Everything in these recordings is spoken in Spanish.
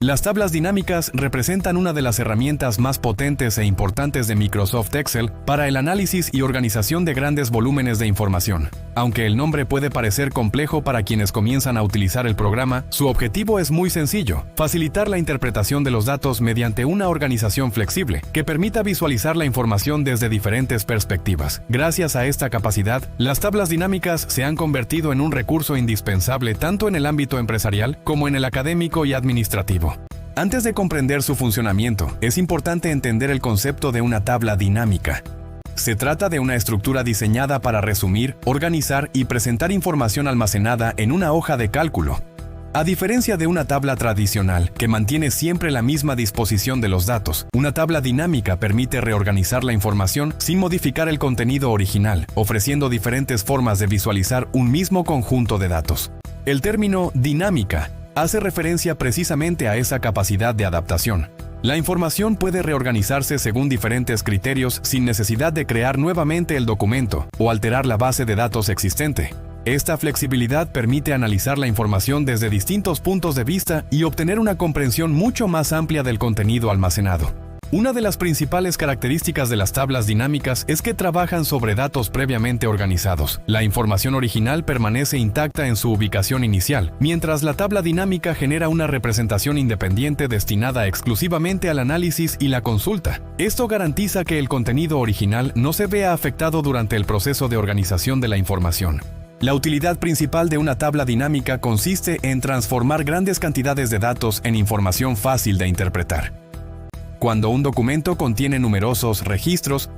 Las tablas dinámicas representan una de las herramientas más potentes e importantes de Microsoft Excel para el análisis y organización de grandes volúmenes de información. Aunque el nombre puede parecer complejo para quienes comienzan a utilizar el programa, su objetivo es muy sencillo: facilitar la interpretación de los datos mediante una organización flexible que permita visualizar la información desde diferentes perspectivas. Gracias a esta capacidad, las tablas dinámicas se han convertido en un recurso indispensable tanto en el ámbito empresarial como en el académico y administrativo. Antes de comprender su funcionamiento, es importante entender el concepto de una tabla dinámica. Se trata de una estructura diseñada para resumir, organizar y presentar información almacenada en una hoja de cálculo. A diferencia de una tabla tradicional, que mantiene siempre la misma disposición de los datos, una tabla dinámica permite reorganizar la información sin modificar el contenido original, ofreciendo diferentes formas de visualizar un mismo conjunto de datos. El término dinámica hace referencia precisamente a esa capacidad de adaptación. La información puede reorganizarse según diferentes criterios sin necesidad de crear nuevamente el documento o alterar la base de datos existente. Esta flexibilidad permite analizar la información desde distintos puntos de vista y obtener una comprensión mucho más amplia del contenido almacenado. Una de las principales características de las tablas dinámicas es que trabajan sobre datos previamente organizados. La información original permanece intacta en su ubicación inicial, mientras la tabla dinámica genera una representación independiente destinada exclusivamente al análisis y la consulta. Esto garantiza que el contenido original no se vea afectado durante el proceso de organización de la información. La utilidad principal de una tabla dinámica consiste en transformar grandes cantidades de datos en información fácil de interpretar. Cuando un documento contiene numerosos registros,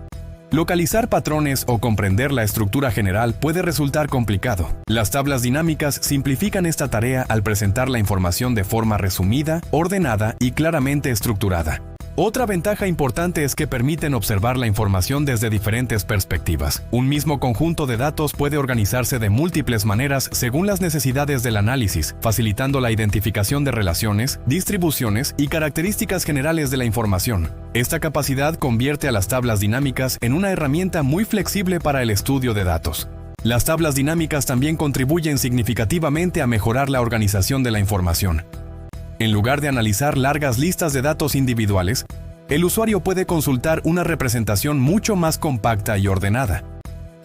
localizar patrones o comprender la estructura general puede resultar complicado. Las tablas dinámicas simplifican esta tarea al presentar la información de forma resumida, ordenada y claramente estructurada. Otra ventaja importante es que permiten observar la información desde diferentes perspectivas. Un mismo conjunto de datos puede organizarse de múltiples maneras según las necesidades del análisis, facilitando la identificación de relaciones, distribuciones y características generales de la información. Esta capacidad convierte a las tablas dinámicas en una herramienta muy flexible para el estudio de datos. Las tablas dinámicas también contribuyen significativamente a mejorar la organización de la información. En lugar de analizar largas listas de datos individuales, el usuario puede consultar una representación mucho más compacta y ordenada.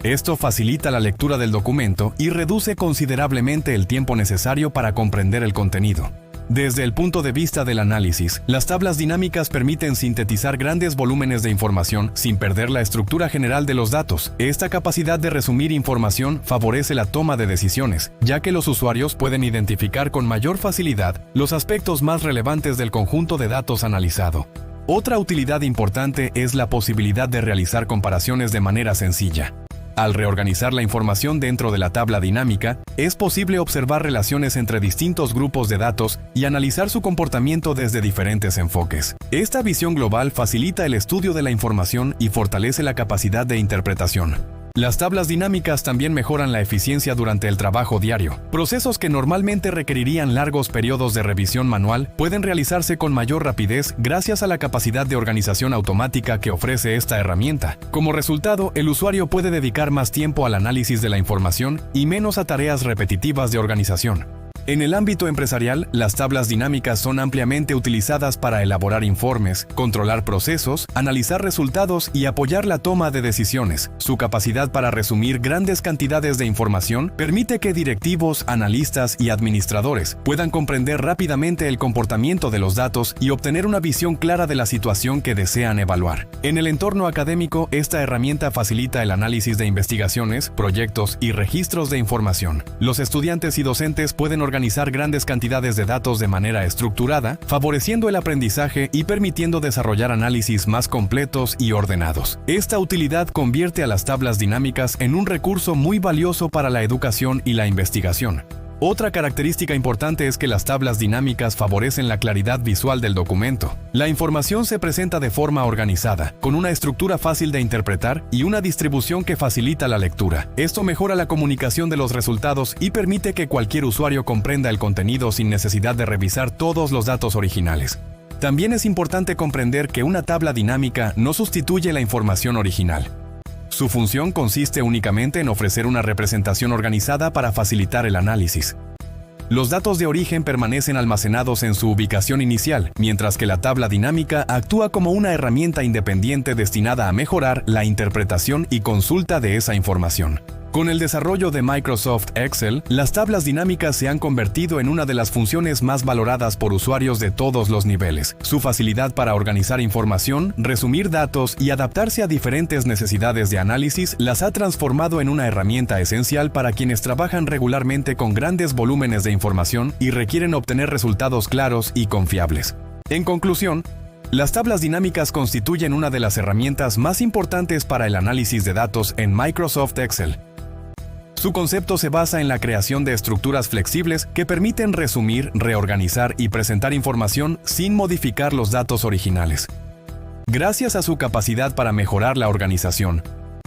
Esto facilita la lectura del documento y reduce considerablemente el tiempo necesario para comprender el contenido. Desde el punto de vista del análisis, las tablas dinámicas permiten sintetizar grandes volúmenes de información sin perder la estructura general de los datos. Esta capacidad de resumir información favorece la toma de decisiones, ya que los usuarios pueden identificar con mayor facilidad los aspectos más relevantes del conjunto de datos analizado. Otra utilidad importante es la posibilidad de realizar comparaciones de manera sencilla. Al reorganizar la información dentro de la tabla dinámica, es posible observar relaciones entre distintos grupos de datos y analizar su comportamiento desde diferentes enfoques. Esta visión global facilita el estudio de la información y fortalece la capacidad de interpretación. Las tablas dinámicas también mejoran la eficiencia durante el trabajo diario. Procesos que normalmente requerirían largos periodos de revisión manual pueden realizarse con mayor rapidez gracias a la capacidad de organización automática que ofrece esta herramienta. Como resultado, el usuario puede dedicar más tiempo al análisis de la información y menos a tareas repetitivas de organización. En el ámbito empresarial, las tablas dinámicas son ampliamente utilizadas para elaborar informes, controlar procesos, analizar resultados y apoyar la toma de decisiones. Su capacidad para resumir grandes cantidades de información permite que directivos, analistas y administradores puedan comprender rápidamente el comportamiento de los datos y obtener una visión clara de la situación que desean evaluar. En el entorno académico, esta herramienta facilita el análisis de investigaciones, proyectos y registros de información. Los estudiantes y docentes pueden organizar grandes cantidades de datos de manera estructurada, favoreciendo el aprendizaje y permitiendo desarrollar análisis más completos y ordenados. Esta utilidad convierte a las tablas dinámicas en un recurso muy valioso para la educación y la investigación. Otra característica importante es que las tablas dinámicas favorecen la claridad visual del documento. La información se presenta de forma organizada, con una estructura fácil de interpretar y una distribución que facilita la lectura. Esto mejora la comunicación de los resultados y permite que cualquier usuario comprenda el contenido sin necesidad de revisar todos los datos originales. También es importante comprender que una tabla dinámica no sustituye la información original. Su función consiste únicamente en ofrecer una representación organizada para facilitar el análisis. Los datos de origen permanecen almacenados en su ubicación inicial, mientras que la tabla dinámica actúa como una herramienta independiente destinada a mejorar la interpretación y consulta de esa información. Con el desarrollo de Microsoft Excel, las tablas dinámicas se han convertido en una de las funciones más valoradas por usuarios de todos los niveles. Su facilidad para organizar información, resumir datos y adaptarse a diferentes necesidades de análisis las ha transformado en una herramienta esencial para quienes trabajan regularmente con grandes volúmenes de información y requieren obtener resultados claros y confiables. En conclusión, las tablas dinámicas constituyen una de las herramientas más importantes para el análisis de datos en Microsoft Excel. Su concepto se basa en la creación de estructuras flexibles que permiten resumir, reorganizar y presentar información sin modificar los datos originales. Gracias a su capacidad para mejorar la organización,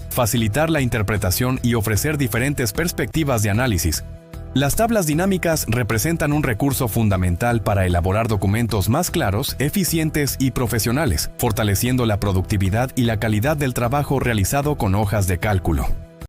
facilitar la interpretación y ofrecer diferentes perspectivas de análisis, las tablas dinámicas representan un recurso fundamental para elaborar documentos más claros, eficientes y profesionales, fortaleciendo la productividad y la calidad del trabajo realizado con hojas de cálculo.